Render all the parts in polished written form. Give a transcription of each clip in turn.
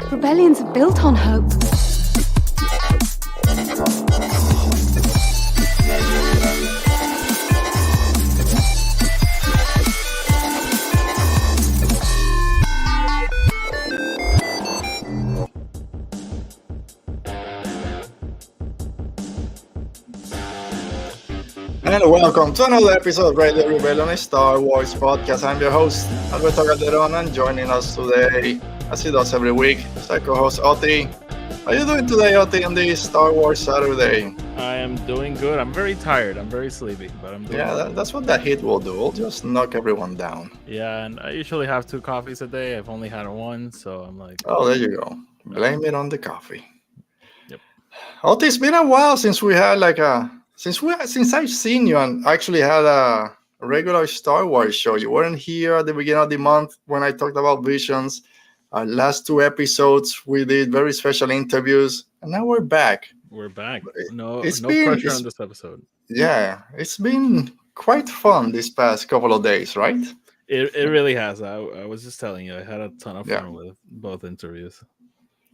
Rebellions are built on hope. And welcome to another episode of Radio Rebellion Star Wars podcast. I'm your host, Alberto Calderon, and joining us today, as he does every week, is our co-host Oti. How are you doing today, Oti, on this Star Wars Saturday? I am doing good. I'm very tired. I'm very sleepy, but I'm doing good. That's what that heat will do. It'll just knock everyone down. Yeah, and I usually have 2 coffees a day. I've only had one, so I'm like... Oh, there you go. Blame it on the coffee. Yep. Oti, it's been a while since we had since I've seen you and actually had a regular Star Wars show. You weren't here at the beginning of the month when I talked about Visions. Our last 2 episodes, we did very special interviews, and now we're back. We're back. No pressure on this episode. Yeah, it's been quite fun this past couple of days, right? It really has. I was just telling you, I had a ton of fun with both interviews.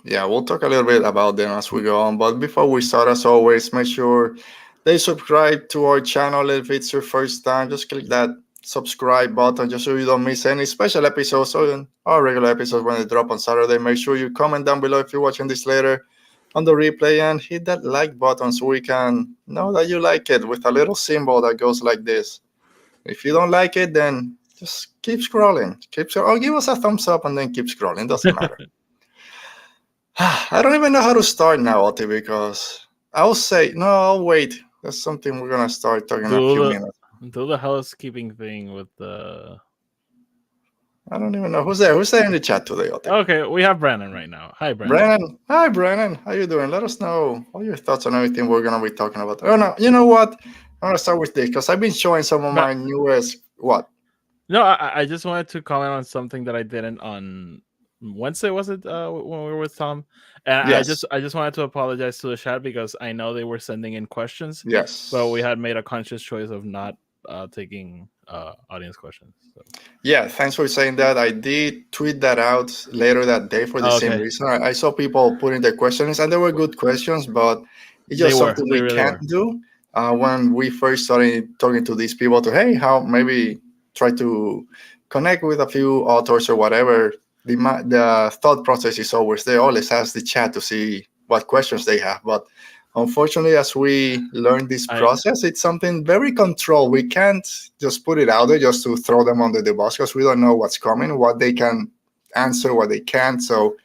Yeah, we'll talk a little bit about them as we go on. But before we start, as always, make sure they subscribe to our channel. If it's your first time, just click that subscribe button just so you don't miss any special episodes or our regular episodes when they drop on Saturday. Make sure you comment down below if you're watching this later on the replay and hit that like button so we can know that you like it with a little symbol that goes like this. If you don't like it, then just keep scrolling. Or give us a thumbs up and then keep scrolling. Doesn't matter. I don't even know how to start now, Oti, because I'll say, no, I'll wait. That's something we're going to start talking in a few minutes. Do the housekeeping thing with the... I don't even know. Who's there? Who's there in the chat today, Oti? Okay, we have Brandon right now. Hi, Brandon. Brandon. Hi, Brandon. How you doing? Let us know all your thoughts on everything we're going to be talking about. Oh, no. You know what? I'm going to start with this because I've been showing some of my newest... What? No, I just wanted to comment on something that I didn't on Wednesday, was it, when we were with Tom? And yes. I just wanted to apologize to the chat because I know they were sending in questions. Yes. But we had made a conscious choice of not taking audience questions. So. Yeah, thanks for saying that. I did tweet that out later that day for the same reason. I saw people putting their questions, and they were good questions, but it's just something we really can't do. When we first started talking to these people how maybe try to connect with a few authors or whatever, the thought process is always there. Always ask the chat to see what questions they have. But unfortunately, as we learn this process, it's something very controlled. We can't just put it out there just to throw them under the bus because we don't know what's coming, what they can answer, what they can't. So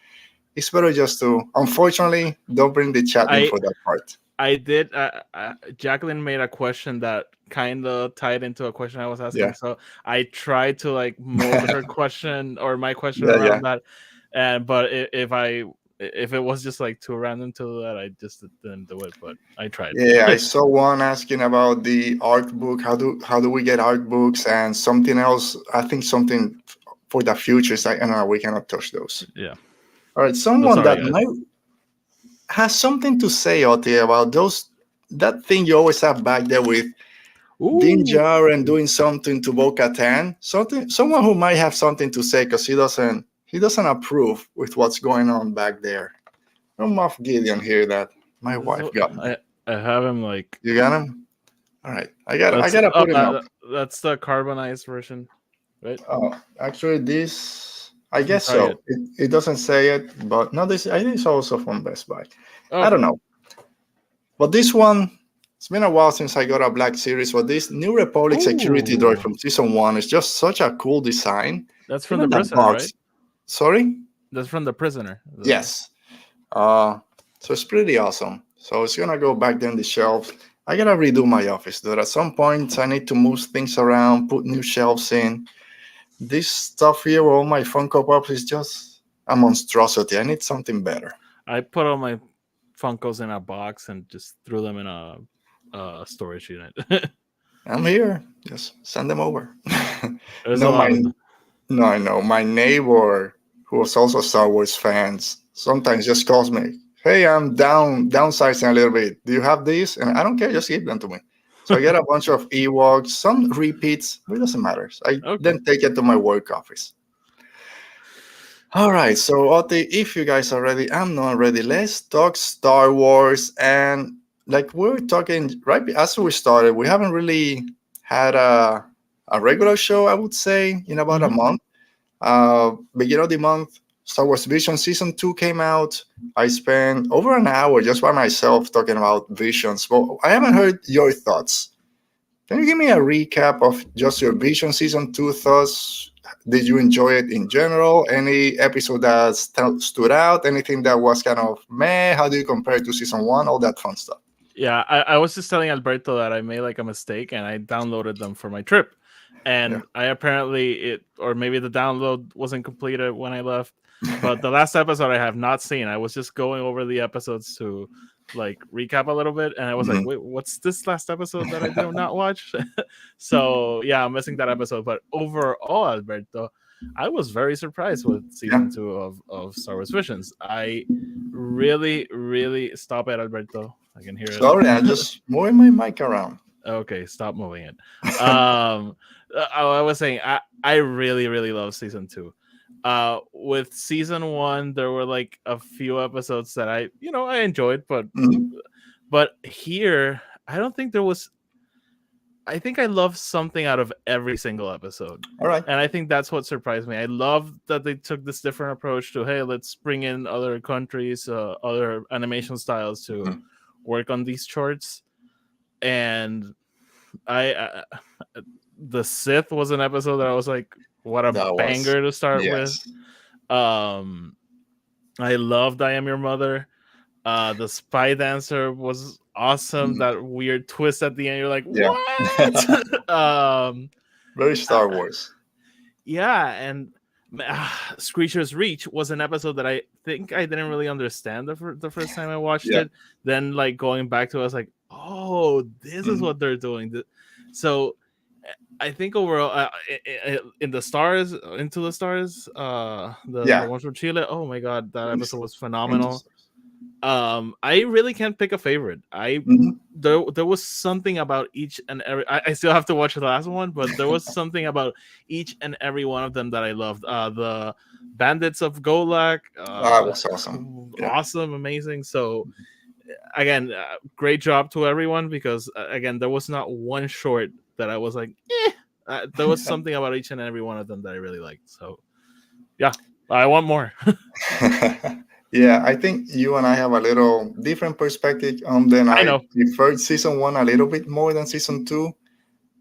it's better just to, unfortunately, don't bring the chat in for that part. I did. Jacqueline made a question that kind of tied into a question I was asking. Yeah. So I tried to mold her question or my question around that. But if it was just too random to do that, I just didn't do it. But I tried. Yeah, I saw one asking about the art book. How do we get art books and something else? I think something for the future. I don't know. We cannot touch those. Yeah. All right. Someone has something to say, Oti, about that thing you always have back there with Din Djarin doing something to Bo-Katan. Someone who might have something to say because he doesn't approve with what's going on back there. No Moff Gideon here that my wife got. I have him You got him? All right. I gotta put him up. That's the carbonized version, right? Oh, actually this. I guess so. It doesn't say it, but no, I think it's also from Best Buy. Okay. I don't know. But this one, it's been a while since I got a Black Series, but this New Republic security droid from Season 1 is just such a cool design. That's from the Prisoner, right? Sorry? That's from the Prisoner. Yes. So it's pretty awesome. So it's going to go back there on the shelves. I got to redo my office, dude. At some point, I need to move things around, put new shelves in. This stuff here, all my Funko Pops, is just a monstrosity. I need something better. I put all my Funkos in a box and just threw them in a storage unit. I'm here. Just send them over. No, I know. My neighbor, who was also Star Wars fans, sometimes just calls me, hey, I'm downsizing a little bit. Do you have these? And I don't care. Just give them to me. So I get a bunch of Ewoks, some repeats. It doesn't matter. I then take it to my work office. All right, so Oti, if you guys are ready, I'm not ready. Let's talk Star Wars. And like we were talking right as we started, we haven't really had a regular show, I would say, in about a month. Beginning of the month, Star Wars Vision Season 2 came out. I spent over an hour just by myself talking about Visions. But I haven't heard your thoughts. Can you give me a recap of just your Vision Season 2 thoughts? Did you enjoy it in general? Any episode that stood out? Anything that was kind of meh? How do you compare it to Season 1? All that fun stuff. Yeah, I was just telling Alberto that I made like a mistake and I downloaded them for my trip. And I apparently or maybe the download wasn't completed when I left. But the last episode I have not seen. I was just going over the episodes to like recap a little bit, and I was like, wait, what's this last episode that I did not watch? So yeah, I'm missing that episode. But overall, Alberto, I was very surprised with season 2 of Star Wars Visions. I really stop it, Alberto. I can hear it. Sorry, I'm just moving my mic around. Okay, stop moving it. I was saying I really love season 2. With season 1, there were like a few episodes that I enjoyed, but here I don't think there was. I think I loved something out of every single episode. All right, and I think that's what surprised me. I love that they took this different approach to, hey, let's bring in other countries, other animation styles to work on these shorts. And I the Sith was an episode that I was like, what a banger to start with. I loved I Am Your Mother. The Spy Dancer was awesome. That weird twist at the end, you're like, what? Very Star Wars. And Screecher's Reach was an episode that I think I didn't really understand the first time I watched it. Then like going back to it, I was like, oh, this is what they're doing. So I think overall, in the stars, Into the Stars, the one from Chile. Oh my god, that episode was phenomenal. I really can't pick a favorite. There was something about each and every. I still have to watch the last one, but there was something about each and every one of them that I loved. The Bandits of Golak. That was awesome. Awesome, amazing. So again, great job to everyone, because again, there was not one short that I was like, there was something about each and every one of them that I really liked. So yeah, I want more. Yeah, I think you and I have a little different perspective on them. I preferred season 1 a little bit more than season 2,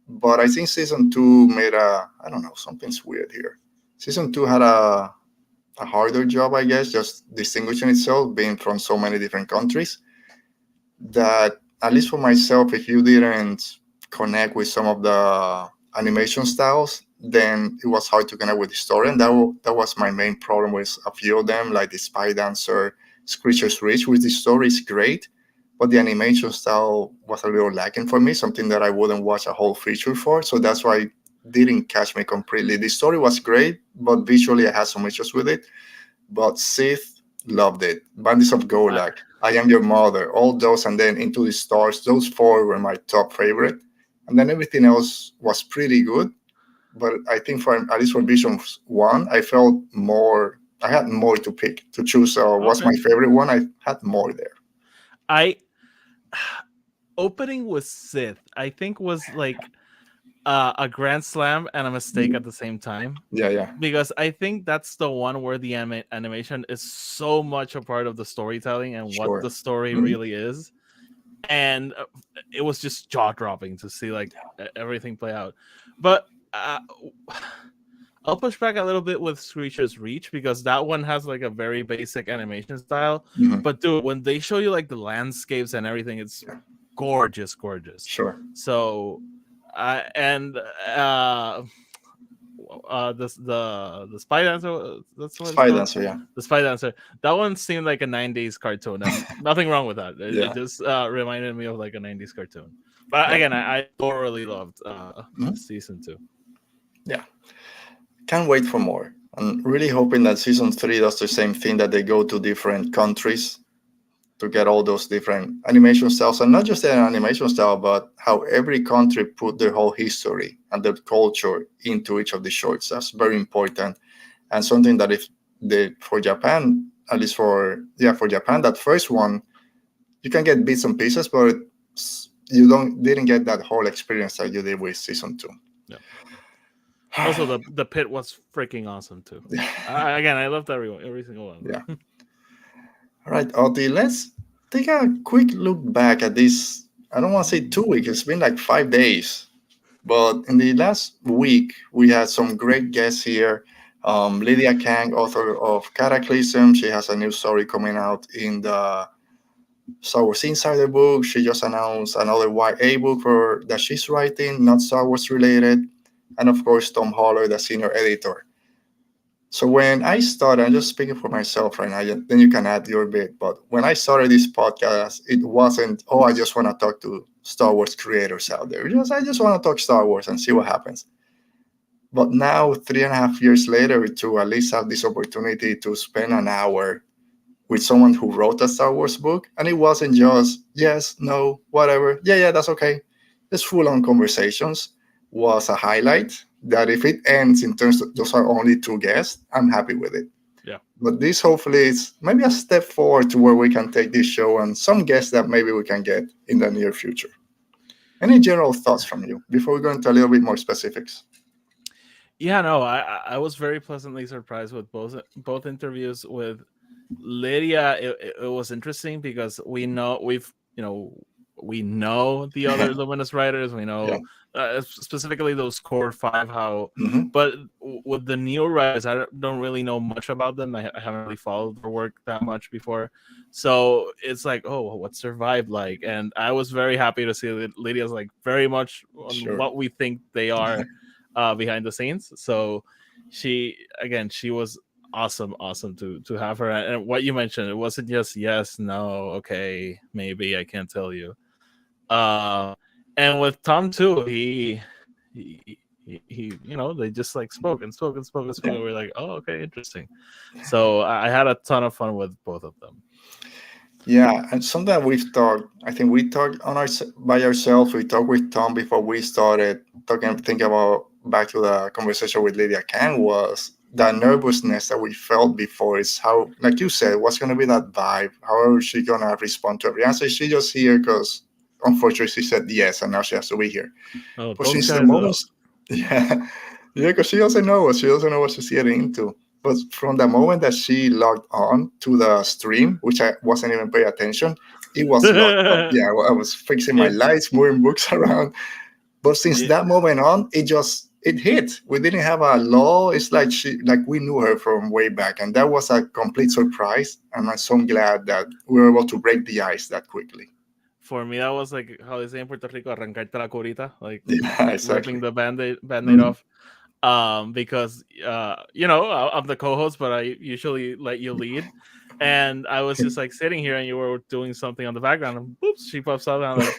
but I think season 2 made I don't know, something's weird here. Season 2 had a harder job, I guess, just distinguishing itself, being from so many different countries, that at least for myself, if you didn't connect with some of the animation styles, then it was hard to connect with the story. And that was my main problem with a few of them, like the Spy Dancer, Screecher's Reach, which the story is great, but the animation style was a little lacking for me, something that I wouldn't watch a whole feature for. So that's why it didn't catch me completely. The story was great, but visually I had some issues with it. But Sith, loved it. Bandits of Golak, I Am Your Mother, all those, and then Into the Stars, those 4 were my top favorite. And then everything else was pretty good. But I think at least for Vision 1, I felt more. I had more to pick, to choose. What's my favorite one? I had more there. Opening with Sith, I think, was like a grand slam and a mistake at the same time. Yeah. Because I think that's the one where the animation is so much a part of the storytelling and what the story really is. And it was just jaw-dropping to see like everything play out. But I'll push back a little bit with Screecher's Reach, because that one has like a very basic animation style. But dude, when they show you like the landscapes and everything, it's gorgeous. Sure. So the Spy Dancer, that's what Spy Dancer, yeah. The Spy Dancer. That one seemed like a 90s cartoon. And nothing wrong with that. It just reminded me of like a 90s cartoon. But again, I thoroughly loved season 2. Yeah. Can't wait for more. I'm really hoping that season 3 does the same thing, that they go to different countries to get all those different animation styles, and not just the animation style, but how every country put their whole history and their culture into each of the shorts. That's very important, and something that if for Japan, at least for Japan, that first one, you can get bits and pieces, but you didn't get that whole experience that you did with season 2. Yeah. Also, the pit was freaking awesome too. Again, I loved every single one. Yeah. All right, Oti, let's take a quick look back at this. I don't want to say 2 weeks. It's been like 5 days. But in the last week, we had some great guests here. Lydia Kang, author of Cataclysm. She has a new story coming out in the Star Wars Insider book. She just announced another YA book that she's writing, not Star Wars related. And of course, Tom Holler, the senior editor. So when I started, I'm just speaking for myself right now, then you can add your bit. But when I started this podcast, it wasn't, I just want to talk to Star Wars creators out there. I just want to talk Star Wars and see what happens. But now, 3.5 years later, to at least have this opportunity to spend an hour with someone who wrote a Star Wars book, and it wasn't just yes, no, whatever, yeah, that's okay. It's full-on conversations was a highlight. That if it ends in terms of those are only 2 guests, I'm happy with it. Yeah. But this hopefully is maybe a step forward to where we can take this show and some guests that maybe we can get in the near future. Any general thoughts from you before we go into a little bit more specifics? Yeah, no, I was very pleasantly surprised with both interviews. With Lydia, it was interesting because we know the other Luminous writers. We know specifically those core 5. But with the new writers, I don't really know much about them. I haven't really followed their work that much before, so it's like, what's their vibe like? And I was very happy to see that Lydia's like very much on what we think they are behind the scenes. So she was awesome to have her. And what you mentioned, it wasn't just yes, no, okay, maybe, I can't tell you. And with Tom too, he they just like spoke. We're like, okay, interesting. So I had a ton of fun with both of them. Yeah, and something we've talked. I think we talked by ourselves. We talked with Tom before we started thinking about back to the conversation with Lydia Kang, was the nervousness that we felt before. Is how, like you said, what's going to be that vibe? How is she going to respond to every answer? She just here because unfortunately she said yes, and now she has to be here. But since the moment, because she doesn't know what she's getting into. But from the moment that she logged on to the stream, which I wasn't even paying attention, it was locked up. Yeah, I was fixing my lights, moving books around. But since that moment on, it hit. We didn't have a law. It's like we knew her from way back, and that was a complete surprise. And I'm so glad that we were able to break the ice that quickly. For me, that was like how they say in Puerto Rico, arrancarte la curita, like ripping the band-aid off. Because I'm the co-host, but I usually let you lead. And I was just like sitting here, and you were doing something on the background, and oops, she pops up, and I'm like,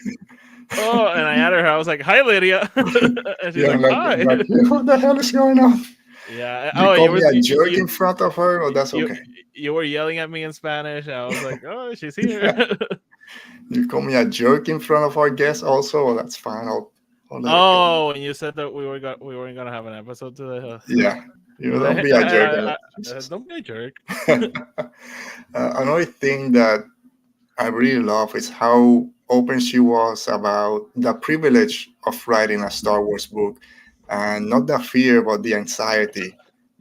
and I added her. I was like, "Hi, Lydia," and she's like, "Hi." What the hell is going on? Yeah. You called me a jerk in front of her, or that's okay. You were yelling at me in Spanish, and I was like, "Oh, she's here." You call me a jerk in front of our guests, also. Well, that's fine. And you said that we weren't gonna have an episode today. Yeah, don't be a jerk. Don't be a jerk. Another thing that I really love is how open she was about the privilege of writing a Star Wars book, and not the fear, but the anxiety,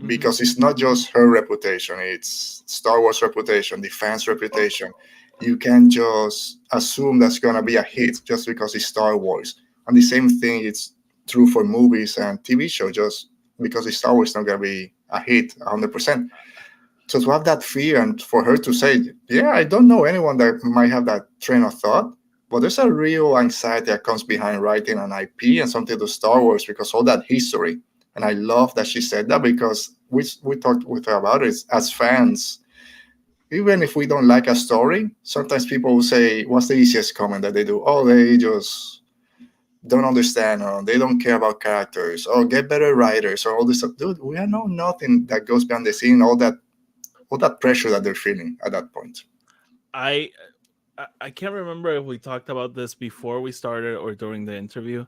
because it's not just her reputation; it's Star Wars reputation, the fans' reputation. You can't just assume that's gonna be a hit just because it's Star Wars. And the same thing is true for movies and TV shows. Just because it's Star Wars, it's not going to be a hit 100%. So to have that fear and for her to say, yeah, I don't know anyone that might have that train of thought, but there's a real anxiety that comes behind writing an IP and something to Star Wars because all that history. And I love that she said that because we talked with her about it as fans. Even if we don't like a story, sometimes people will say, what's the easiest comment that they do? They just don't understand, or they don't care about characters, or get better writers, or all this stuff. Dude, we know nothing that goes behind the scene, all that pressure that they're feeling at that point. I can't remember if we talked about this before we started or during the interview,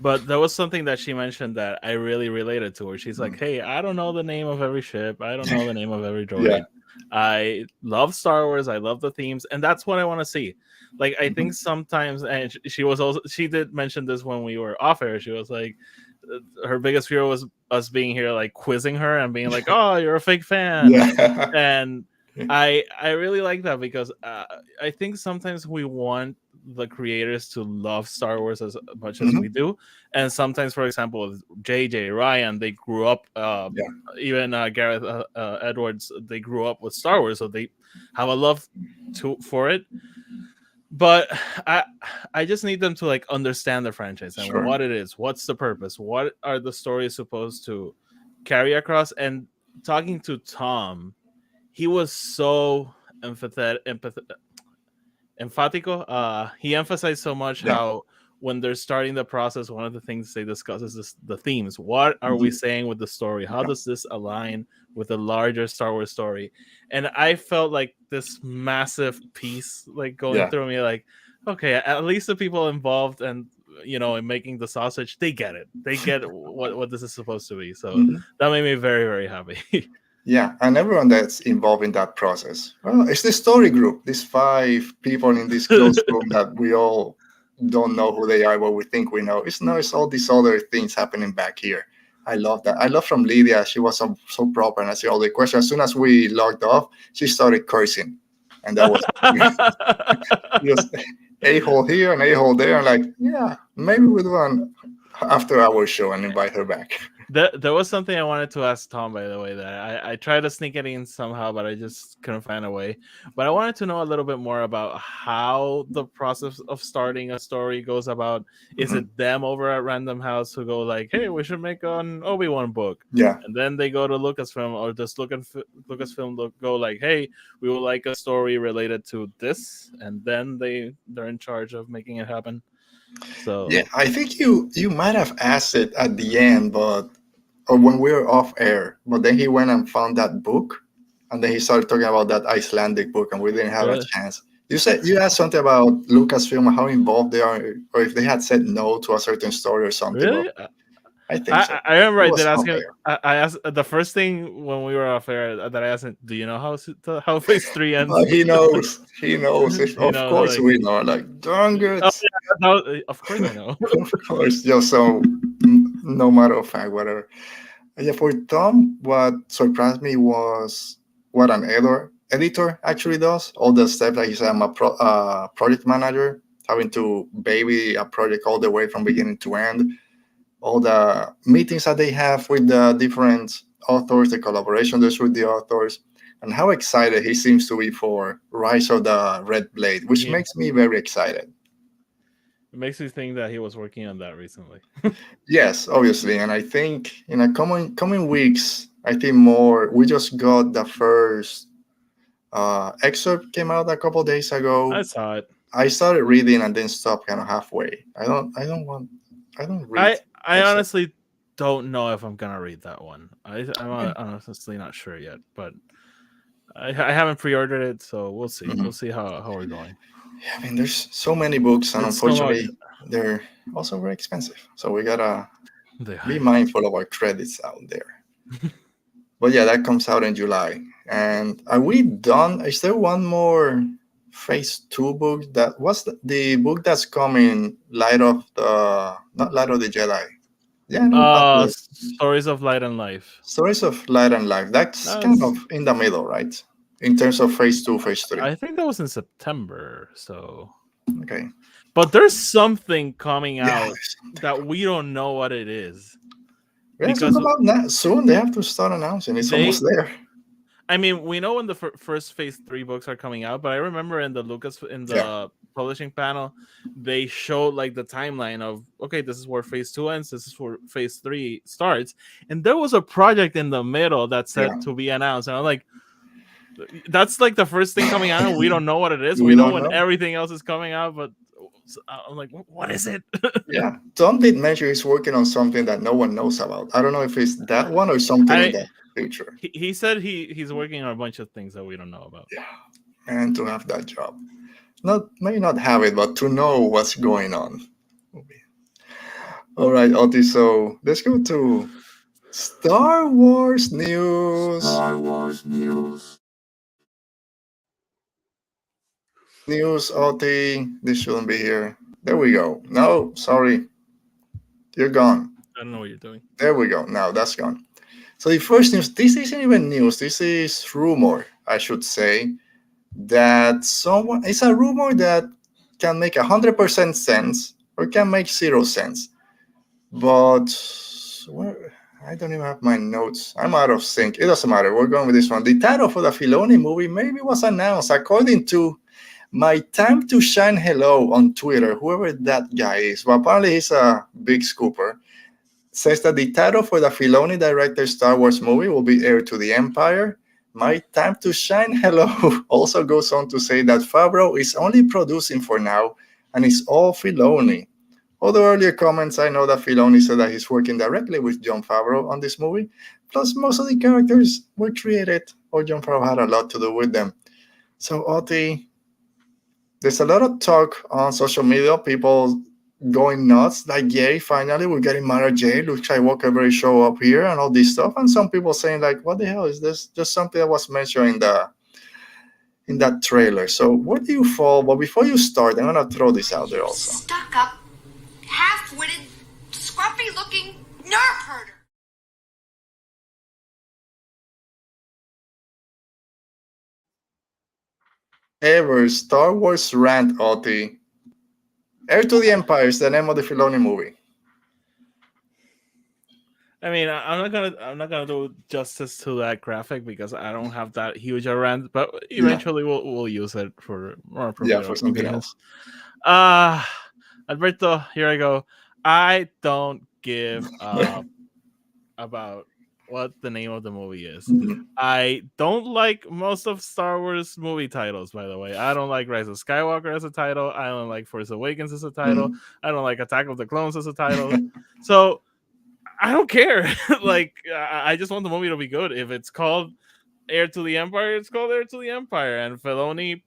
but there was something that she mentioned that I really related to her. She's like, "Hey, I don't know the name of every ship. I don't know the name of every droid. I love Star Wars. I love the themes, and that's what I want to see." Like, I think sometimes, and she did mention this when we were off air. She was like, her biggest fear was us being here, like quizzing her and being like, "Oh, you're a fake fan," and I really like that because I think sometimes we want the creators to love Star Wars as much as we do, and sometimes, for example, with JJ Ryan, they grew up. Even Gareth Edwards, they grew up with Star Wars, so they have a love for it. But I just need them to like understand the franchise and what it is, what's the purpose, what are the stories supposed to carry across. And talking to Tom, he was so emphatico. He emphasized so much how when they're starting the process, one of the things they discuss is the themes. What are we saying with the story? How does this align with the larger Star Wars story? And I felt like this massive piece like going through me, like, okay, at least the people involved and in making the sausage, they get it. They get what this is supposed to be. So that made me very, very happy. Yeah, and everyone that's involved in that process. Well, it's the story group, these 5 people in this closed room that we all don't know who they are, but we think we know. It's all these other things happening back here. I love that. I love from Lydia. She was so proper and answered all the questions. As soon as we logged off, she started cursing. And that was just a-hole here and a-hole there. I'm like, yeah, maybe we'll do an after-hour show and invite her back. There was something I wanted to ask Tom, by the way, that I tried to sneak it in somehow, but I just couldn't find a way. But I wanted to know a little bit more about how the process of starting a story goes about. Is it them over at Random House who go like, hey, we should make an Obi-Wan book? Yeah. And then they go to Lucasfilm, or does Lucasfilm go like, hey, we would like a story related to this? And then they're in charge of making it happen. So yeah, I think you might have asked it at the end, but or when we were off air. But then he went and found that book, and then he started talking about that Icelandic book, and we didn't have a chance. You asked something about Lucasfilm, how involved they are, or if they had said no to a certain story or something. Really? I think so. I remember I did ask him. I asked the first thing when we were off air that I asked him, do you know how Phase 3 ends? He knows. He knows. Of course like, we know. Like, darn good. Oh, yeah, no, of course I know. Of course. Just so, no matter of fact, whatever. Yeah, for Tom, what surprised me was what an editor actually does. All the steps, like he said, I'm a project manager, having to baby a project all the way from beginning to end. All the meetings that they have with the different authors, the collaboration there's with the authors, and how excited he seems to be for Rise of the Red Blade, which makes me very excited. It makes me think that he was working on that recently. Yes, obviously, and I think in the coming weeks, I think we just got the first excerpt came out a couple days ago. I saw it. I started reading and then stopped kind of halfway. I don't read. I honestly don't know if I'm gonna read that one. I'm honestly not sure yet, but I haven't pre-ordered it, so we'll see. We'll see how we're going. Yeah, I mean, there's so many books, and unfortunately, they're also very expensive. So we gotta be mindful of our credits out there. But yeah, that comes out in July. And are we done? Is there one more Phase 2 book? What's the book that's coming? Not Light of the Jedi. Yeah. Stories of Light and Life. Stories of Light and Life. That's kind of in the middle, right? In terms of Phase 2, Phase 3. I think that was in September. So okay. But there's something coming out that we don't know what it is. Yeah, because about that soon they have to start announcing. It's almost there. I mean, we know when the first Phase 3 books are coming out, but I remember in the publishing panel, they showed like the timeline of, okay, this is where Phase 2 ends, this is where Phase 3 starts, and there was a project in the middle that said to be announced, and I'm like, that's like the first thing coming out, and we don't know what it is. We know when everything else is coming out, but I'm like, what is it? Yeah, Tom did mention he's working on something that no one knows about. I don't know if it's that one or something in the future. He said he's working on a bunch of things that we don't know about. Yeah, and to have that job. maybe not have it, but to know what's going on. All right, Oti. So let's go to Star Wars news. News, Oti. This shouldn't be here. There we go. No, sorry. You're gone. I don't know what you're doing. There we go. Now that's gone. So the first news, this isn't even news. This is rumor, I should say, that someone, it's a rumor that can make 100% sense or can make 0 sense. But I don't even have my notes. I'm out of sync. It doesn't matter. We're going with this one. The title for the Filoni movie maybe was announced according to My Time to Shine Hello on Twitter, whoever that guy is. Well, apparently he's a big scooper. Says that the title for the Filoni directed Star Wars movie will be Heir to the Empire. My Time to Shine Hello also goes on to say that Favreau is only producing for now and it's all Filoni. Although earlier comments, I know that Filoni said that he's working directly with Jon Favreau on this movie. Plus, most of the characters were created or Jon Favreau had a lot to do with them. So, Oti, there's a lot of talk on social media, people going nuts, like, yay, finally we're getting Mara Jade, Luke Skywalker very show up here and all this stuff. And some people saying, like, what the hell is this? Just something that was mentioned in that trailer. So where do you fall? But before you start, I'm gonna throw this out there also. Stuck up, half-witted, scruffy-looking nerf herder. Ever Star Wars rant, Oti. Heir to the Empire is the name of the Filoni movie. I mean, I'm not gonna do justice to that graphic because I don't have that huge a rant, but eventually we'll use it for more appropriate for something else. Alberto, here I go. I don't give up about what the name of the movie is. Mm-hmm. I don't like most of Star Wars movie titles, by the way. I don't like Rise of Skywalker as a title. I don't like Force Awakens as a title. Mm-hmm. I don't like Attack of the Clones as a title. So I don't care. Like, I just want the movie to be good. If it's called Heir to the Empire, it's called Heir to the Empire. And Filoni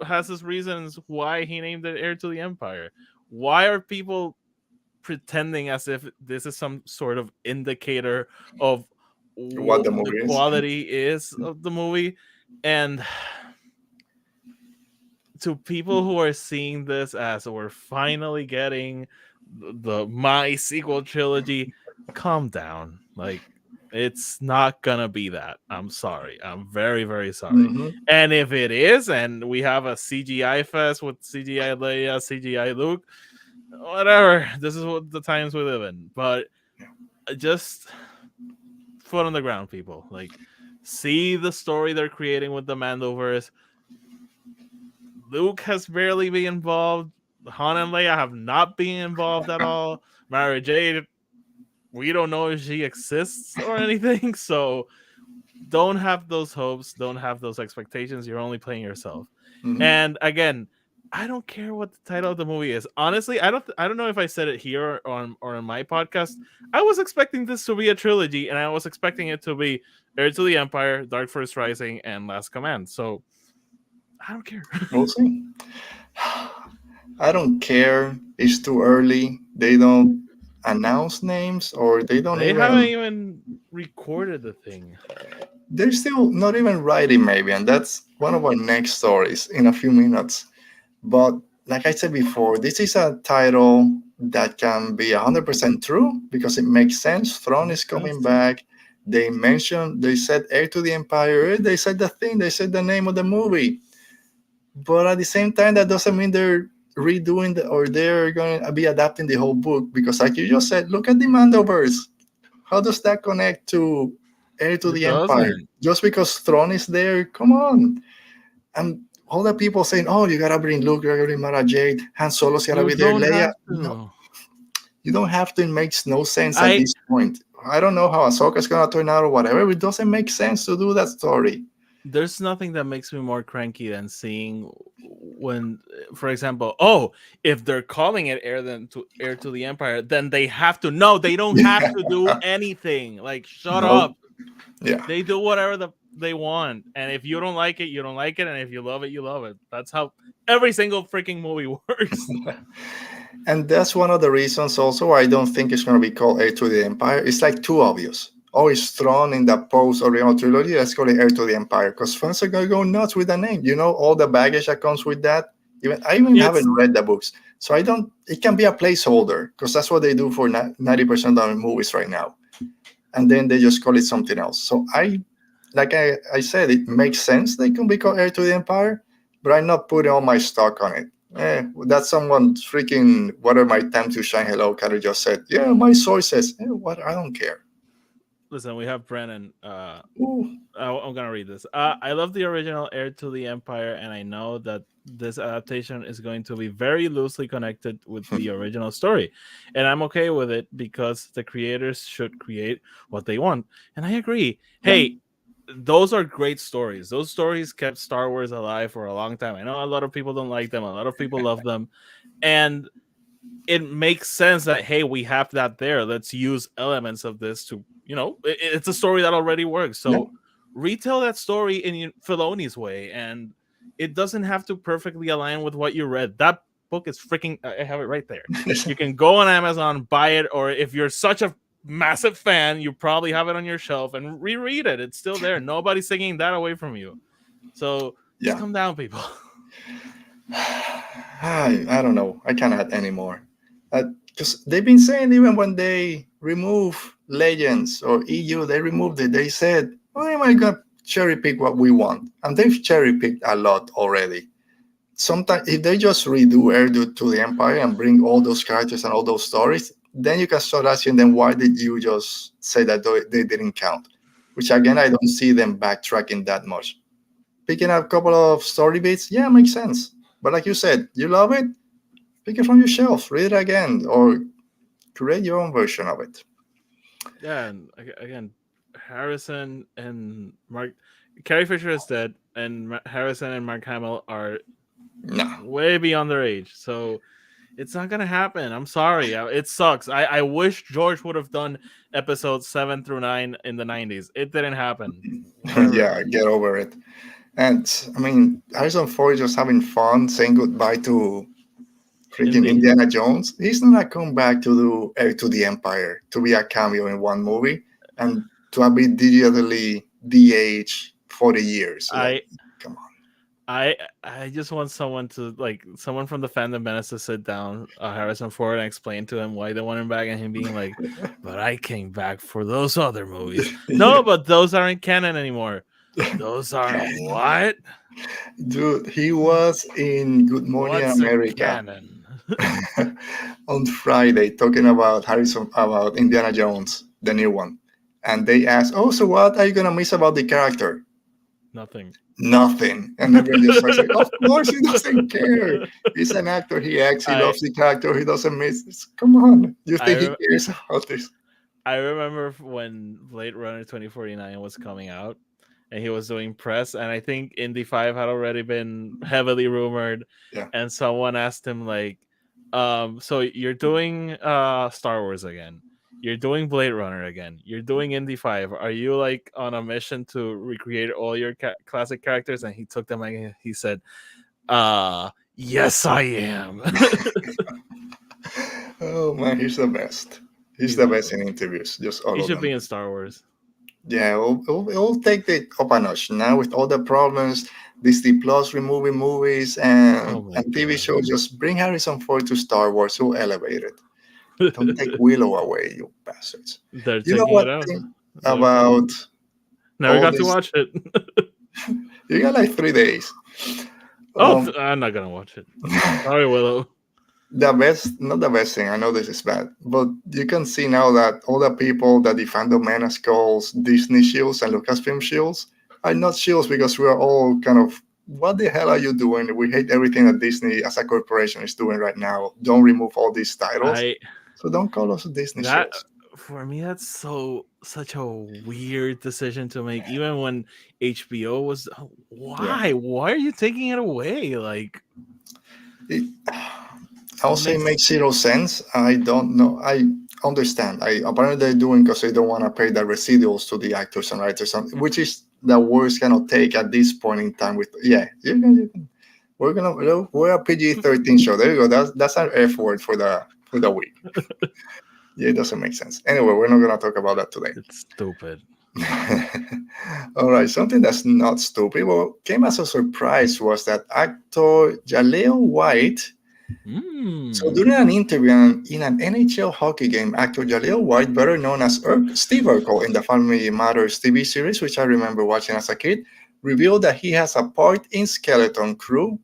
has his reasons why he named it Heir to the Empire. Why are people pretending as if this is some sort of indicator of what the quality is of the movie? And to people who are seeing this as we're finally getting the my sequel trilogy, calm down. Like, it's not gonna be that. I'm sorry. I'm very, very sorry. Mm-hmm. And if it is, and we have a CGI fest with CGI Leia, CGI Luke, whatever. This is what the times we live in. But just foot on the ground, people. Like, see the story they're creating with the Mandoverse. Luke has barely been involved. Han and Leia have not been involved at all. Mara Jade, we don't know if she exists or anything. So don't have those hopes. Don't have those expectations. You're only playing yourself. Mm-hmm. And again, I don't care what the title of the movie is. Honestly, I don't know if I said it here or on my podcast. I was expecting this to be a trilogy, and I was expecting it to be Heir to the Empire, Dark Force Rising, and Last Command. So I don't care. We'll see. I don't care. It's too early. They don't announce names, or they haven't even recorded the thing. They're still not even writing, maybe, and that's one of our next stories in a few minutes. But like I said before, this is a title that can be 100% true because it makes sense. Thrawn is coming back. They said Heir to the Empire. They said the thing. They said the name of the movie. But at the same time, that doesn't mean they're redoing or they're going to be adapting the whole book. Because like you just said, look at the Mandoverse. How does that connect to Heir to the Empire? Just because Thrawn is there? Come on. And all the people saying, oh, you gotta bring Luke, you gotta bring Mara Jade, Han Solo's gotta be there, Leia. No, you don't have to. It makes no sense at this point. I don't know how Ahsoka's gonna turn out or whatever. It doesn't make sense to do that story. There's nothing that makes me more cranky than seeing when, for example, if they're calling it Heir to the Empire, then they have to. No, they don't have to do anything. Like, shut up. Yeah. They do whatever they want. And if you don't like it, you don't like it. And if you love it, you love it. That's how every single freaking movie works. And that's one of the reasons also I don't think it's going to be called Heir to the Empire. It's like too obvious. Oh, it's thrown in the post-original trilogy. Let's call it Heir to the Empire. Because fans are going to go nuts with the name. You know, all the baggage that comes with that. I haven't read the books. So it can be a placeholder. Because that's what they do for 90% of the movies right now. And then they just call it something else. So I said, it makes sense they can be called Heir to the Empire. But I'm not putting all my stock on it. That's someone freaking, whatever my time to shine hello Carrie just said. Yeah, my source says, what? I don't care. Listen, we have Brennan. I'm gonna read this. I love the original Heir to the Empire, and I know that this adaptation is going to be very loosely connected with the original story, and I'm okay with it because the creators should create what they want, and I agree. Hey, those are great stories. Those stories kept Star Wars alive for a long time. I know a lot of people don't like them. A lot of people love them, and it makes sense that, hey, we have that there. Let's use elements of this to, it's a story that already works. So retell that story in Filoni's way, and it doesn't have to perfectly align with what you read. That book is freaking, I have it right there. You can go on Amazon, buy it, or if you're such a massive fan, you probably have it on your shelf and reread it. It's still there. Nobody's taking that away from you. So just come down, people. I don't know. I can't add anymore. Because they've been saying even when they remove Legends or EU, they removed it. They said, why am I going to cherry pick what we want? And they've cherry picked a lot already. Sometimes if they just redo Heir to the Empire and bring all those characters and all those stories, then you can start asking them, why did you just say that they didn't count? Which again, I don't see them backtracking that much. Picking up a couple of story beats, makes sense. But like you said, you love it, pick it from your shelf, read it again, or create your own version of it. Yeah, and again, Harrison and Carrie Fisher is dead, and Harrison and Mark Hamill are way beyond their age. So it's not going to happen. I'm sorry. It sucks. I wish George would have done episodes 7 through 9 in the 90s. It didn't happen. Yeah, get over it. And I mean, Harrison Ford is just having fun saying goodbye to freaking Indiana Jones. He's not going to come back to do Heir to the Empire, to be a cameo in one movie, and to be digitally de-aged 40 years. Come on. I just want someone from the fandom menace to sit down Harrison Ford and explain to him why they want him back, and him being like, but I came back for those other movies. No, but those aren't canon anymore. Those are what? Dude, he was in Good Morning America on Friday talking about Indiana Jones, the new one. And they asked, so what are you going to miss about the character? Nothing. And everyone just starts like, of course he doesn't care. He's an actor. He acts. He loves the character. He doesn't miss this. Come on. You think he cares about this? I remember when Blade Runner 2049 was coming out, and he was doing press, and I think Indy 5 had already been heavily rumored. Yeah. And someone asked him, so you're doing Star Wars again. You're doing Blade Runner again. You're doing Indy 5. Are you on a mission to recreate all your classic characters? And he took them and he said, yes, I am. Oh man, he's the best. He's the best in interviews. Just all he of should them. be in Star Wars. Yeah, we'll take it up a notch now with all the problems. Disney Plus removing movies and TV shows. Just bring Harrison Ford to Star Wars. He'll elevate it. Don't take Willow away, you bastards. They're taking it out. About never got to watch it. You got 3 days. I'm not gonna watch it. Sorry, Willow. Not the best thing. I know this is bad, but you can see now that all the people that the fandom menace calls Disney shields and Lucasfilm shields are not shields, because we are all kind of, what the hell are you doing? We hate everything that Disney as a corporation is doing right now. Don't remove all these titles. So don't call us Disney shields. For me, that's such a weird decision to make. Even when HBO was, why are you taking it away? I'll say it makes zero sense. I don't know. I understand. Apparently they're doing because they don't want to pay the residuals to the actors and writers, which is the words cannot take at this point in time. With you can. We're a PG-13 show. There you go. That's our F word for the week. Yeah, it doesn't make sense. Anyway, we're not gonna talk about that today. It's stupid. All right, something that's not stupid. Well, came as a surprise was that actor Jaleel White. So during an interview in an NHL hockey game, actor Jaleel White, better known as Steve Urkel in the Family Matters TV series, which I remember watching as a kid, revealed that he has a part in Skeleton Crew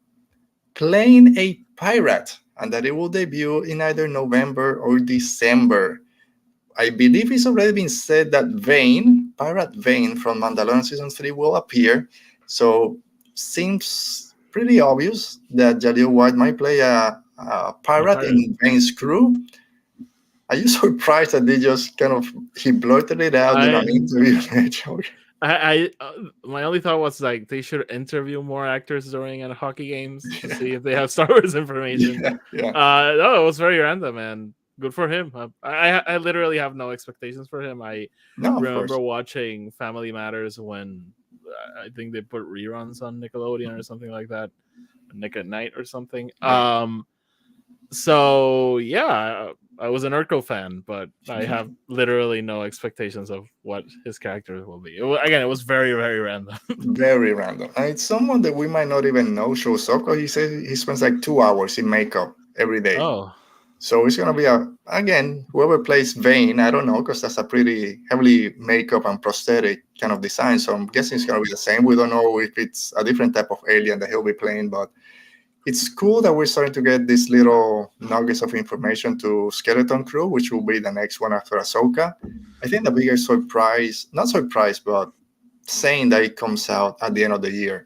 playing a pirate, and that it will debut in either November or December. I believe it's already been said that Pirate Vane from Mandalorian Season 3 will appear. So seems pretty obvious that Jaleel White might play a pirate in Vane's crew. Are you surprised that they just he blurted it out in an interview? My only thought was like they should interview more actors during hockey games to see if they have Star Wars information. No, it was very random, and good for him. I literally have no expectations for him. I remember watching Family Matters when I think they put reruns on Nickelodeon or something like that, Nick at Night or something. So yeah, I was an Urkel fan, but I have literally no expectations of what his character will be. It was very, very random. Very random. And it's someone that we might not even know shows up, because he says he spends like 2 hours in makeup every day. Oh. So it's going to be whoever plays Vane, I don't know, because that's a pretty heavily makeup and prosthetic kind of design. So I'm guessing it's going to be the same. We don't know if it's a different type of alien that he'll be playing, but it's cool that we're starting to get these little nuggets of information to Skeleton Crew, which will be the next one after Ahsoka. I think the biggest not surprise, but saying that it comes out at the end of the year.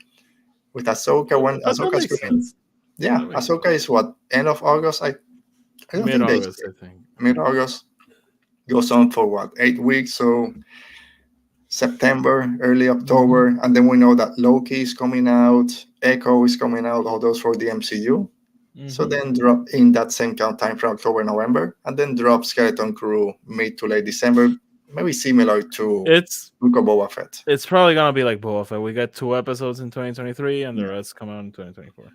With Ahsoka, when Ahsoka's coming. Yeah, Ahsoka is what? End of August? Mid-August, I think. Mid-August. Goes on for what? 8 weeks, so September, early October, and then we know that Loki is coming out, Echo is coming out, all those for the MCU. So then drop in that same time for October, November, and then drop Skeleton Crew mid to late December, maybe similar to Book of Boba Fett. It's probably gonna be like Boba Fett. We got 2 episodes in 2023, and the rest come out in 2024.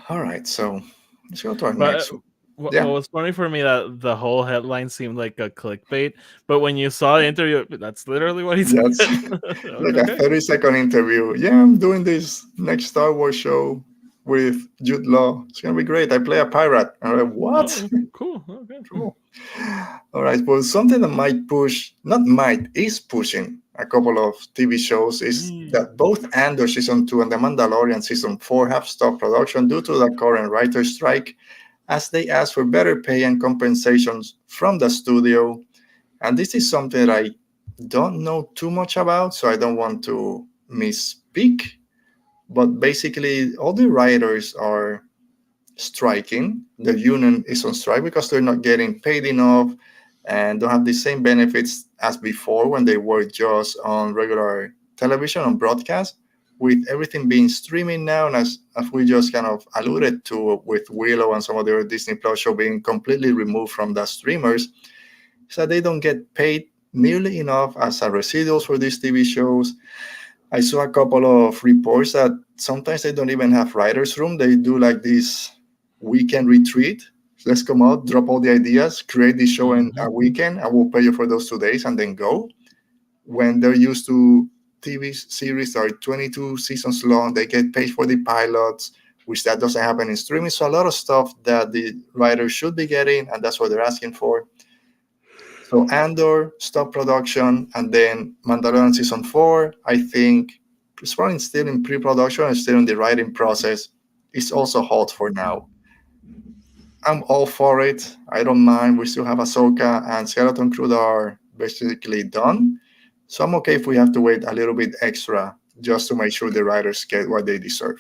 All right, so let's go to our next one. What was funny for me that the whole headline seemed like a clickbait, but when you saw the interview, that's literally what he said. Like a 30-second interview. Yeah, I'm doing this next Star Wars show with Jude Law. It's gonna be great. I play a pirate. I'm like, what? Oh, cool. Okay, cool. All right. Well, something that is pushing a couple of TV shows is that both Andor Season 2 and The Mandalorian Season 4 have stopped production due to the current writer's strike, as they ask for better pay and compensations from the studio. And this is something that I don't know too much about, so I don't want to misspeak. But basically, all the writers are striking. The union is on strike because they're not getting paid enough and don't have the same benefits as before when they were just on regular television, on broadcast. With everything being streaming now, and as we just kind of alluded to with Willow and some of the other Disney Plus shows being completely removed from the streamers, so they don't get paid nearly enough as a residuals for these TV shows. I saw a couple of reports that sometimes they don't even have writers' room. They do like this weekend retreat. Let's come out, drop all the ideas, create this show in a weekend, and we'll pay you for those 2 days and then go. When they're used to TV series that are 22 seasons long, they get paid for the pilots, which that doesn't happen in streaming. So a lot of stuff that the writers should be getting, and that's what they're asking for. So Andor stopped production, and then Mandalorian Season 4, I think it's probably still in pre-production and still in the writing process. It's also halt for now. I'm all for it. I don't mind. We still have Ahsoka and Skeleton Crew that are basically done. So I'm okay if we have to wait a little bit extra just to make sure the writers get what they deserve.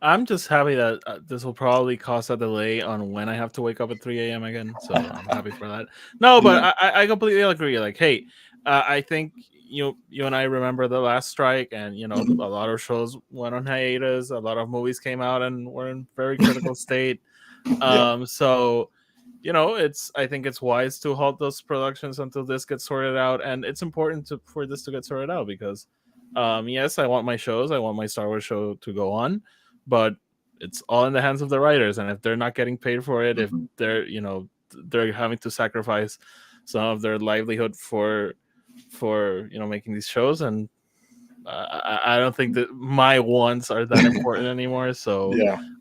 I'm just happy that this will probably cause a delay on when I have to wake up at 3 a.m. again. So I'm happy for that. No, but I completely agree. Like, hey, I think you and I remember the last strike, and a lot of shows went on hiatus. A lot of movies came out and were in very critical state. So I think it's wise to halt those productions until this gets sorted out, and it's important for this to get sorted out because, yes, I want my shows, I want my Star Wars show to go on, but it's all in the hands of the writers, and if they're not getting paid for it, if they're they're having to sacrifice some of their livelihood for making these shows, and I don't think that my wants are that important anymore. So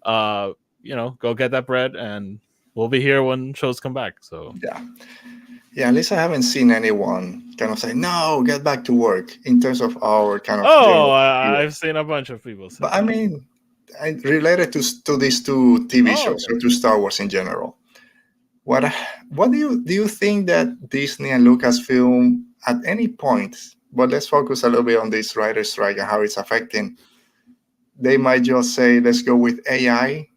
go get that bread, and we'll be here when shows come back. So at least I haven't seen anyone kind of say, no, get back to work in terms of our kind of. I've seen a bunch of people say but that. I mean, related to these two TV shows or to Star Wars in general, what do you think that Disney and Lucasfilm at any point, but let's focus a little bit on this writer's strike and how it's affecting, they might just say, let's go with AI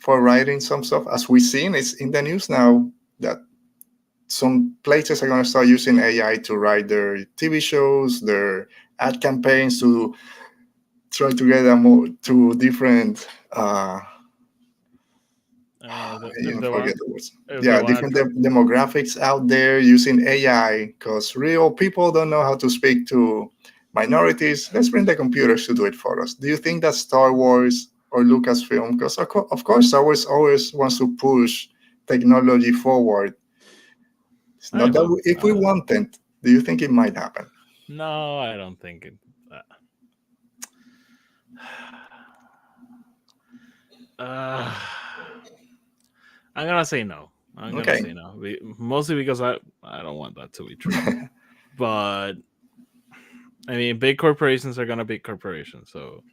for writing some stuff. As we've seen, it's in the news now that some places are going to start using AI to write their TV shows, their ad campaigns, to try to get them more to different different demographics out there using AI, because real people don't know how to speak to minorities. Let's bring the computers to do it for us. Do you think that Star Wars or Lucasfilm, because of course Star Wars always wants to push technology forward, it's not that if we want it, do you think it might happen? No, I don't think it. I'm gonna say no. Say no, mostly because I don't want that to be true. But I mean, big corporations are gonna be corporations, so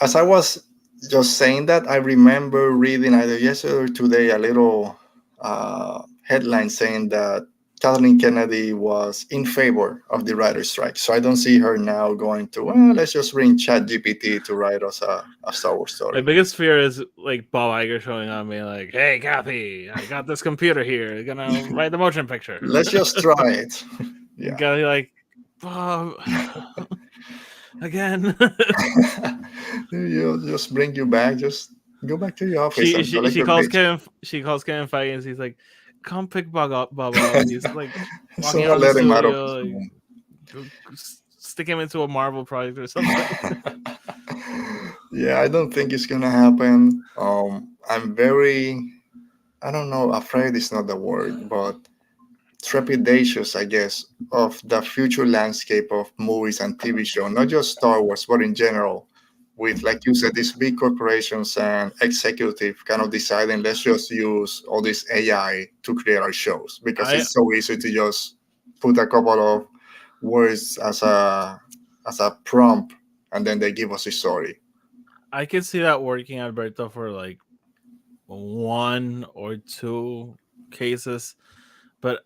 as I was just saying that, I remember reading either yesterday or today a little headline saying that Kathleen Kennedy was in favor of the writer's strike. So I don't see her now going to, let's just bring ChatGPT to write us a Star Wars story. My biggest fear is like Bob Iger showing up and being like, hey, Kathy, I got this computer here. You're going to write the motion picture. Let's just try it. You got to be like, Bob, again. You'll just bring you back. Just go back to your office. She calls Kevin Feige and she's like, come pick Bob up. He's like walking out of the studio, like, stick him into a Marvel project or something. I don't think it's gonna happen. I'm very, I don't know, afraid is not the word, but trepidatious, I guess, of the future landscape of movies and TV shows, not just Star Wars, but in general, with, like you said, these big corporations and executive kind of deciding, let's just use all this AI to create our shows, because it's so easy to just put a couple of words as a prompt, and then they give us a story. I can see that working, Alberto, for like 1 or 2 cases, but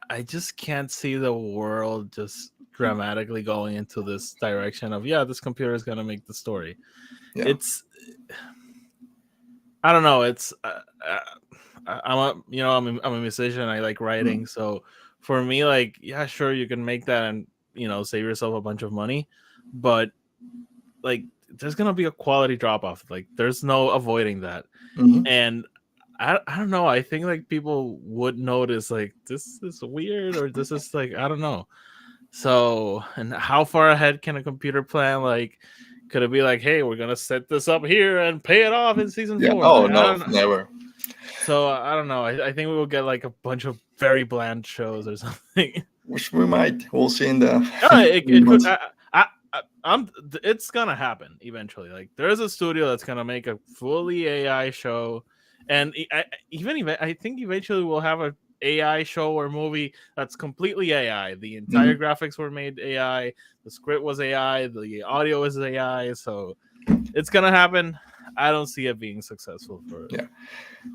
I just can't see the world just dramatically going into this direction of this computer is going to make the story. It's, I don't know, it's I'm a musician, I like writing, so for me, like, sure, you can make that and save yourself a bunch of money, but like there's going to be a quality drop off, like there's no avoiding that. And I don't know, I think like people would notice like this is weird, or this is like, I don't know. So, and how far ahead can a computer plan? Like, could it be like, hey, we're gonna set this up here and pay it off in season 4? Oh, no, never. So I don't know. I think we will get like a bunch of very bland shows or something. Which we might. We'll see in the. It's gonna happen eventually. Like, there's a studio that's gonna make a fully AI show, and I think eventually we'll have a AI show or movie that's completely AI. The entire graphics were made AI, the script was AI, the audio is AI, so it's gonna happen. I don't see it being successful for it. I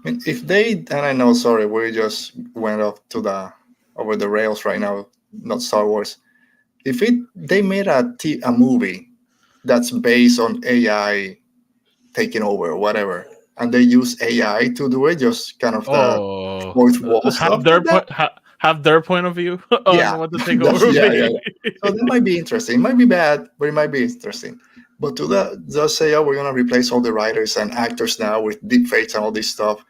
mean, if they, and I know, sorry, we just went off to over the rails right now, not Star Wars. If they made a movie that's based on AI taking over or whatever, and they use AI to do it, just kind of the fourth wall stuff. Have their point of view on what to take over. So that might be interesting. It might be bad, but it might be interesting. But to just say, we're going to replace all the writers and actors now with deepfakes and all this stuff,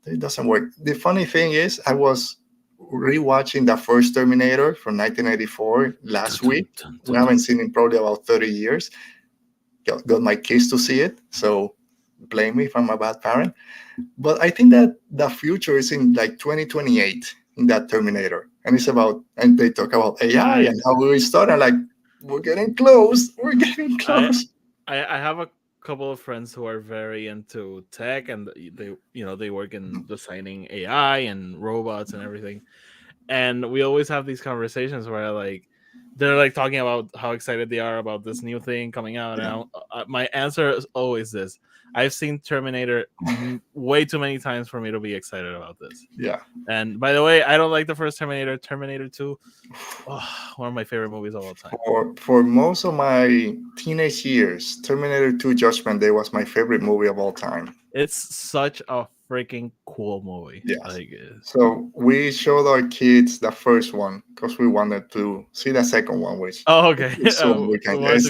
it doesn't work. The funny thing is, I was rewatching the first Terminator from 1984 last week. We haven't seen it in probably about 30 years. Got my kids to see it, so blame me if I'm a bad parent. But I think that the future is in like 2028 in that Terminator, and and they talk about AI and how we start. And like, we're getting close. We're getting close. I have a couple of friends who are very into tech, and they work in designing AI and robots and everything. And we always have these conversations where like they're like talking about how excited they are about this new thing coming out. Yeah. And my answer is always this: I've seen Terminator way too many times for me to be excited about this. Yeah. And by the way, I don't like the first Terminator. Terminator 2, one of my favorite movies of all time. For most of my teenage years, Terminator 2 Judgment Day was my favorite movie of all time. It's such a freaking cool movie. Yeah. So we showed our kids the first one because we wanted to see the second one, which okay. So you can watch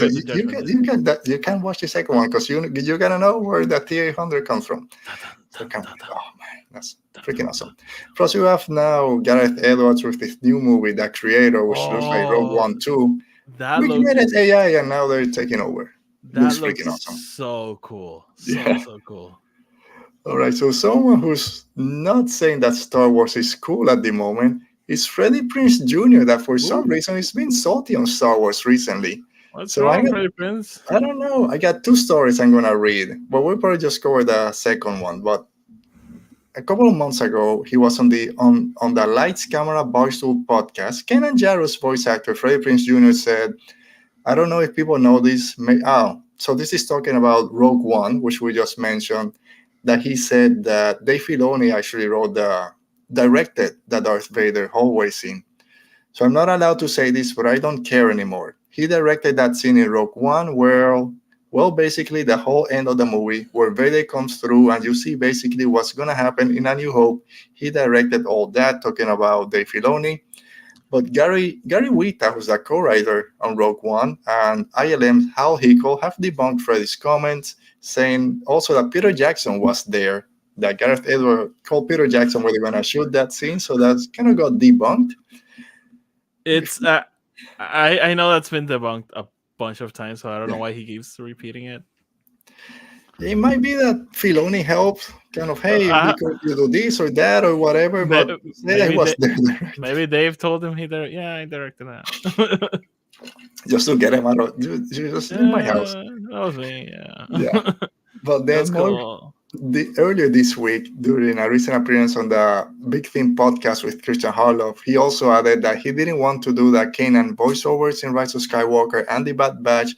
the second one because you're gonna know where the T-800 comes from. Oh man, that's freaking awesome. Plus, you have now Gareth Edwards with this new movie, The Creator, which looks like Rogue One 2. We created AI, and now they're taking over. That looks freaking awesome. So cool. So cool. All right, so someone who's not saying that Star Wars is cool at the moment is Freddie Prinze Jr. that for some reason has been salty on Star Wars recently. What's wrong, Freddie Prinze? I don't know. I got two stories I'm going to read, but we'll probably just cover the second one. But a couple of months ago, he was on the Lights Camera Barstool podcast. Kanan Jarrus voice actor Freddie Prinze Jr. said, I don't know if people know this. So this is talking about Rogue One, which we just mentioned, that he said that Dave Filoni actually directed the Darth Vader hallway scene. So I'm not allowed to say this, but I don't care anymore. He directed that scene in Rogue One where, well, basically the whole end of the movie where Vader comes through and you see basically what's going to happen in A New Hope. He directed all that, talking about Dave Filoni. But Gary Whitta, who's the co-writer on Rogue One, and ILM's Hal Hickel have debunked Freddie's comments, saying also that Peter Jackson was there, that Gareth Edwards called Peter Jackson where they're going to shoot that scene. So that's kind of got debunked. It's I know that's been debunked a bunch of times, so I don't know why he keeps repeating it. It might be that Filoni helped, kind of, hey, because you do this or that or whatever, but maybe Dave told him I directed that. Just to get him out of just in my house. That was me, yeah. But then cool. Earlier this week, during a recent appearance on the Big Thing podcast with Christian Harloff, he also added that he didn't want to do the Kanan voiceovers in Rise of Skywalker and the Bad Batch,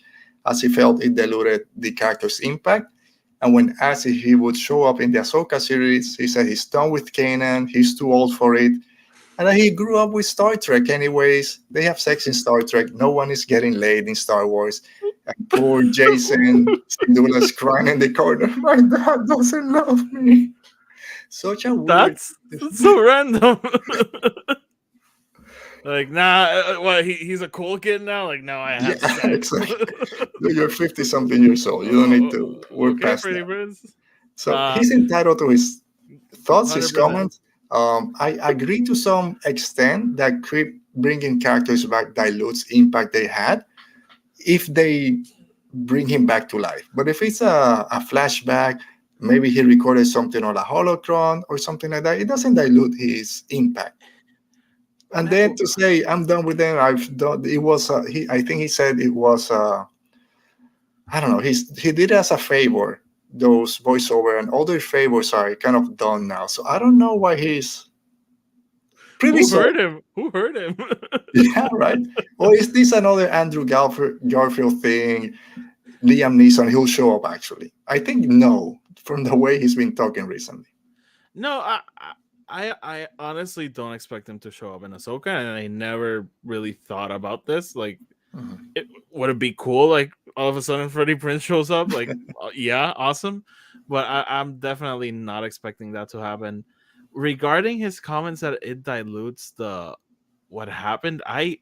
as he felt it diluted the character's impact. And when asked if he would show up in the Ahsoka series, he said he's done with Kanan, he's too old for it, and that he grew up with Star Trek anyways. They have sex in Star Trek. No one is getting laid in Star Wars. And poor Jason Syndulla's crying in the corner. My dad doesn't love me. Such a weird... That's so random. Like, he's a cool kid now? Like, no, I have sex. Exactly. You're 50-something years old. You don't need to. We're past that. So he's entitled to his thoughts, 100%. His comments. I agree to some extent that bringing characters back dilutes impact they had if they bring him back to life. But if it's a flashback, maybe he recorded something on a holocron or something like that, it doesn't dilute his impact. And then to say I'm done with them, I've done. It was. I think he said it was. I don't know. He did it as a favor. Those voiceover and other favors are kind of done now. So I don't know why he's. Who heard him? Yeah, right. Or is this another Andrew Garfield thing? Liam Neeson, he'll show up. Actually, I think no. From the way he's been talking recently. No, I honestly don't expect him to show up in Ahsoka, and I never really thought about this. Like, would it be cool? Like, all of a sudden, Freddie Prinze shows up. Like, yeah, awesome. But I'm definitely not expecting that to happen. Regarding his comments that it dilutes what happened, I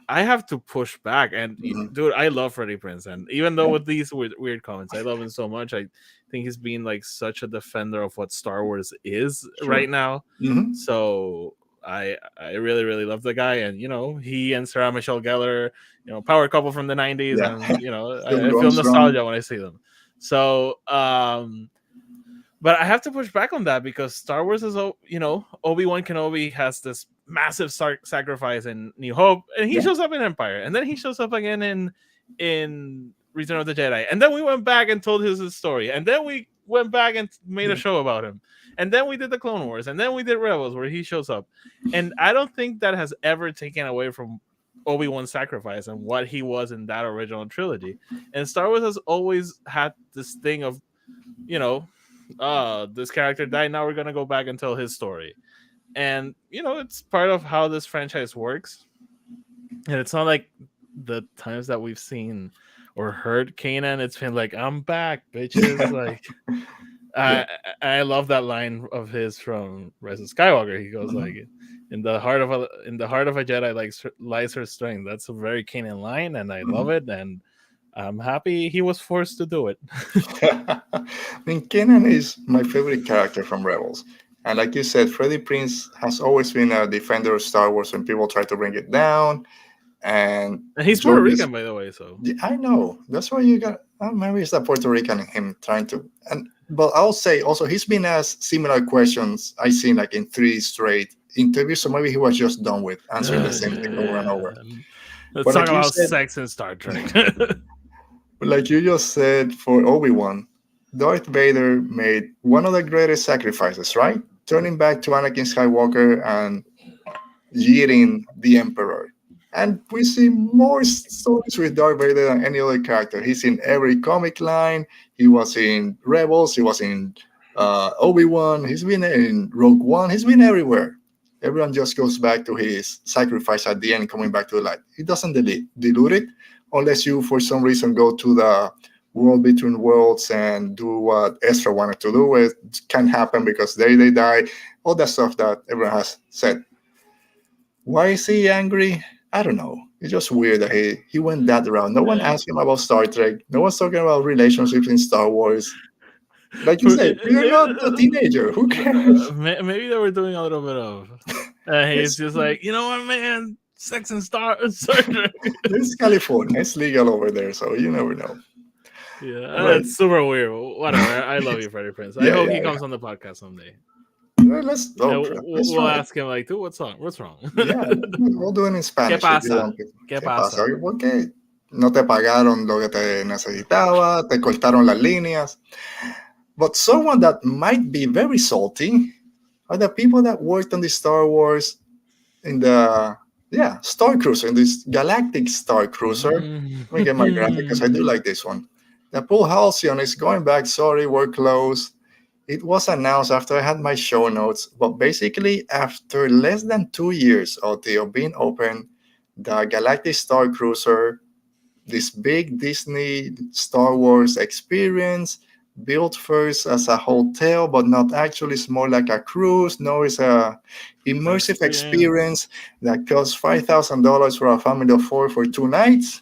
I have to push back, and dude, I love Freddie Prinze, and even though with these weird comments, I love him so much. I think he's being like such a defender of what Star Wars is right now. So I really love the guy, and he and Sarah Michelle Gellar, power couple from the 90s, and I feel nostalgia when I see them. So but I have to push back on that because Star Wars is, Obi-Wan Kenobi has this massive sacrifice in New Hope, and he shows up in Empire, and then he shows up again in Return of the Jedi, and then we went back and told his story, and then we went back and made a show about him, and then we did the Clone Wars, and then we did Rebels where he shows up, and I don't think that has ever taken away from Obi-Wan's sacrifice and what he was in that original trilogy. And Star Wars has always had this thing of, this character died, now we're gonna go back and tell his story. And it's part of how this franchise works. And it's not like the times that we've seen or heard Kanan, it's been like, I'm back, bitches. Like I love that line of his from Rise of Skywalker. He goes like, in the heart of a Jedi lies her strength. That's a very Kanan line, and I love it, and I'm happy he was forced to do it. I mean, Kanan is my favorite character from Rebels. And like you said, Freddie Prinze has always been a defender of Star Wars when people try to bring it down. And he's Puerto Rican, by the way. So I know. That's why you got, maybe it's the Puerto Rican in him trying to. But I'll say also, he's been asked similar questions I've seen like in 3 straight interviews. So maybe he was just done with answering the same thing over and over. Let's talk about sex in Star Trek. Like you just said, for Obi-Wan, Darth Vader made one of the greatest sacrifices, right? Turning back to Anakin Skywalker and yeeting the Emperor. And we see more stories with Darth Vader than any other character. He's in every comic line. He was in Rebels. He was in Obi-Wan. He's been in Rogue One. He's been everywhere. Everyone just goes back to his sacrifice at the end, coming back to the light. He doesn't dilute it unless you, for some reason, go to the world between worlds and do what Ezra wanted to do. It can't happen because they die. All that stuff that everyone has said. Why is he angry? I don't know. It's just weird that he went that route. No one asked him about Star Trek. No one's talking about relationships in Star Wars. Like you said, you're not a teenager. Who cares? Maybe they were doing a little bit of. He's just like, you know what, man? Sex and Star Trek. It's California. It's legal over there, so you never know. Yeah, it's super weird. Whatever. I love you, Freddie Prinze. I hope he comes on the podcast someday. We'll ask him like, dude, what's wrong? Yeah, we'll do it in Spanish. ¿Qué pasa? ¿Por qué no te pagaron lo que te necesitaba? Te cortaron las líneas. But someone that might be very salty are the people that worked on the Star Wars in the Starcruiser, in this Galactic Starcruiser. Let me get my graphic because I do like this one. The Paul Halcyon is going back. Sorry, we're closed. It was announced after I had my show notes, but basically after less than 2 years of being open, the Galactic Starcruiser, this big Disney Star Wars experience, built first as a hotel, but not actually. It's more like a cruise. No, it's a immersive experience that costs $5,000 for a family of 4 for 2 nights.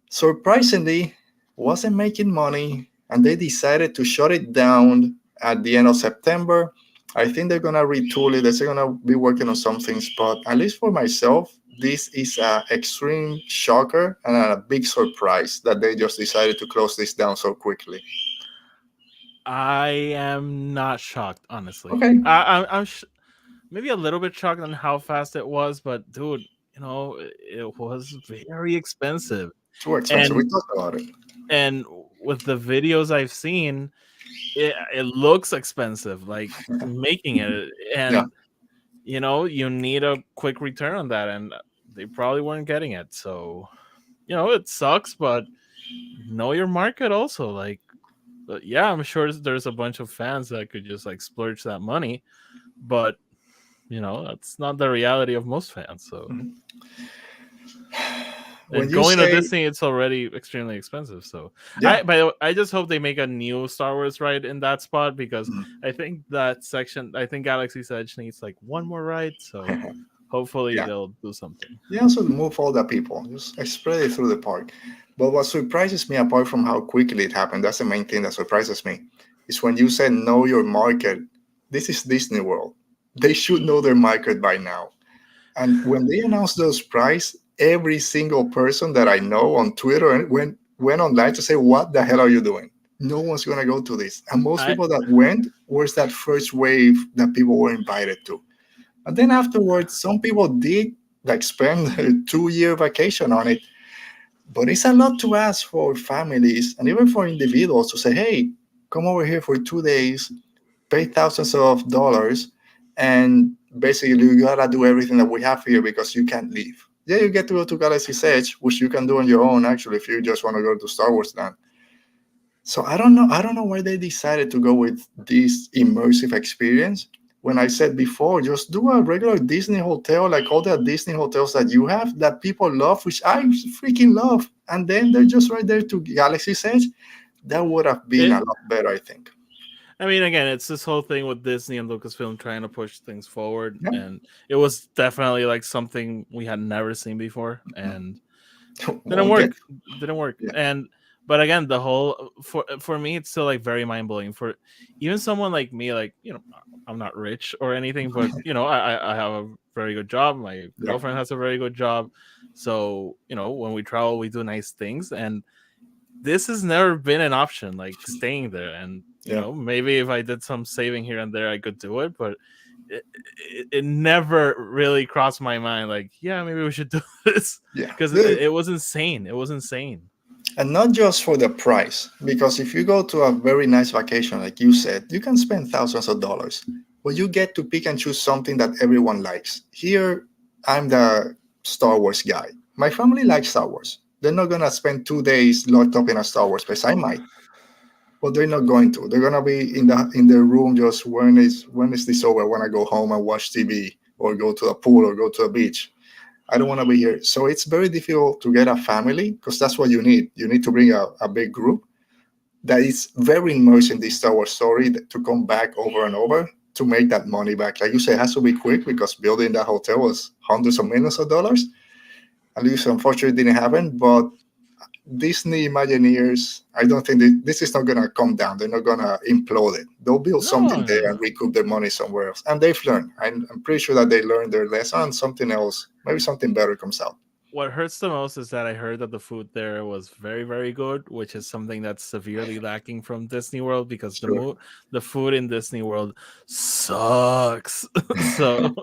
Surprisingly, wasn't making money, and they decided to shut it down at the end of September. I think they're going to retool it. They're going to be working on some things, but at least for myself, this is an extreme shocker and a big surprise that they just decided to close this down so quickly. I am not shocked, honestly. Okay. I'm maybe a little bit shocked on how fast it was, but dude, it was very expensive. Too expensive. We talked about it. And with the videos I've seen, it looks expensive, like making it, and you need a quick return on that, and they probably weren't getting it. So, it sucks, but know your market also. Like, I'm sure there's a bunch of fans that could just like splurge that money, but that's not the reality of most fans. So. And going to Disney, it's already extremely expensive. So, by the way, I just hope they make a new Star Wars ride in that spot because I think that section, Galaxy's Edge needs like one more ride. So, hopefully they'll do something. Yeah, so move all the people, just spread it through the park. But what surprises me, apart from how quickly it happened, that's the main thing that surprises me, is when you said know your market. This is Disney World. They should know their market by now. And when they announced those prices, every single person that I know on Twitter went online to say, "What the hell are you doing? No one's gonna go to this." And most people that went was that first wave that people were invited to. And then afterwards, some people did like spend a 2-year vacation on it. But it's a lot to ask for families and even for individuals to say, "Hey, come over here for 2 days, pay thousands of dollars, and basically you gotta do everything that we have here because you can't leave." Yeah, you get to go to Galaxy's Edge, which you can do on your own actually if you just want to go to Star Wars Land. So I don't know why they decided to go with this immersive experience. When I said before, just do a regular Disney hotel, like all the Disney hotels that you have that people love, which I freaking love, and then they're just right there to Galaxy's Edge. That would have been a lot better, I think. I mean, again, it's this whole thing with Disney and Lucasfilm trying to push things forward, and it was definitely like something we had never seen before, and didn't work. Yeah. But again, the whole for me, it's still like very mind blowing. For even someone like me, like I'm not rich or anything, but I have a very good job. My girlfriend has a very good job, so when we travel, we do nice things, and this has never been an option, like staying there. And maybe if I did some saving here and there, I could do it, but it never really crossed my mind. Like, maybe we should do this. Because it was insane. It was insane. And not just for the price, because if you go to a very nice vacation, like you said, you can spend thousands of dollars, but you get to pick and choose something that everyone likes. Here, I'm the Star Wars guy. My family likes Star Wars. They're not going to spend 2 days locked up in a Star Wars place. I might, but they're not going to. They're going to be in their room just, when is this over? I want to go home and watch TV or go to the pool or go to the beach. I don't want to be here. So it's very difficult to get a family, because that's what you need. You need to bring a big group that is very immersed in this Star Wars story to come back over and over to make that money back. Like you say, it has to be quick, because building that hotel was hundreds of millions of dollars. At least, unfortunately, it didn't happen. But Disney Imagineers, I don't think this is not going to come down. They're not going to implode it. They'll build something there and recoup their money somewhere else. And they've learned. I'm pretty sure that they learned their lesson, and something else, maybe something better comes out. What hurts the most is that I heard that the food there was very, very good, which is something that's severely lacking from Disney World, because the food in Disney World sucks. So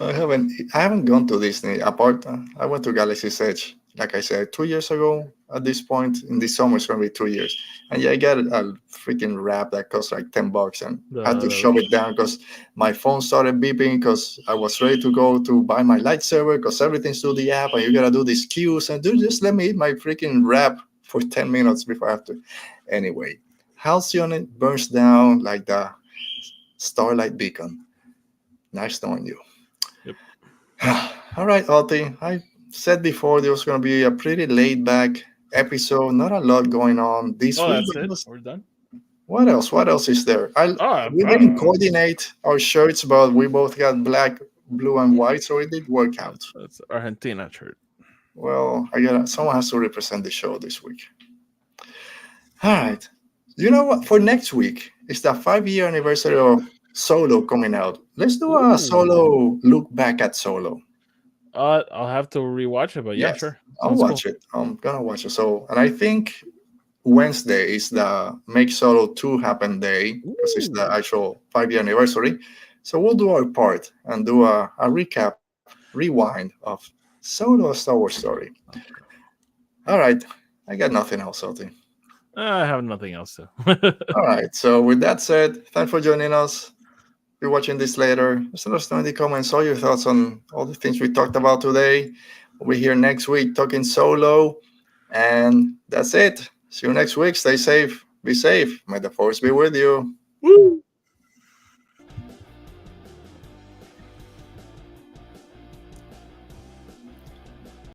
I haven't gone to Disney. Apart, I went to Galaxy's Edge, like I said, 2 years ago. At this point in this summer, it's going to be 2 years. And I got a freaking wrap that cost like $10, and I had to shove it down because my phone started beeping, because I was ready to go to buy my lightsaber, because everything's through the app and you got to do these queues. And dude, just let me eat my freaking wrap for 10 minutes before I have to. Anyway, Halcyon burns down like the starlight beacon. Nice knowing you. Yep. All right, Alti. I said before there was going to be a pretty laid-back episode. Not a lot going on this week. That's it. We're done. What else? What else is there? We didn't coordinate our shirts, but we both got black, blue, and white, so it did work out. That's Argentina shirt. Well, someone has to represent the show this week. All right. You know what? For next week, it's the 5-year anniversary of Solo coming out. Let's do a Solo look back at Solo. I'll have to rewatch it, but yes, sure. I'll watch it. I'm gonna watch it. So, and I think Wednesday is the Make Solo 2 happen day, because it's the actual 5-year anniversary. So we'll do our part and do a recap, rewind of Solo, a Star Wars story. All right. I got nothing else, Salty. I have nothing else to. All right. So with that said, thanks for joining us. If you're watching this later, just let us know in the comments all your thoughts on all the things we talked about today. We'll be here next week talking Solo. And that's it. See you next week. Stay safe. Be safe. May the Force be with you. Woo!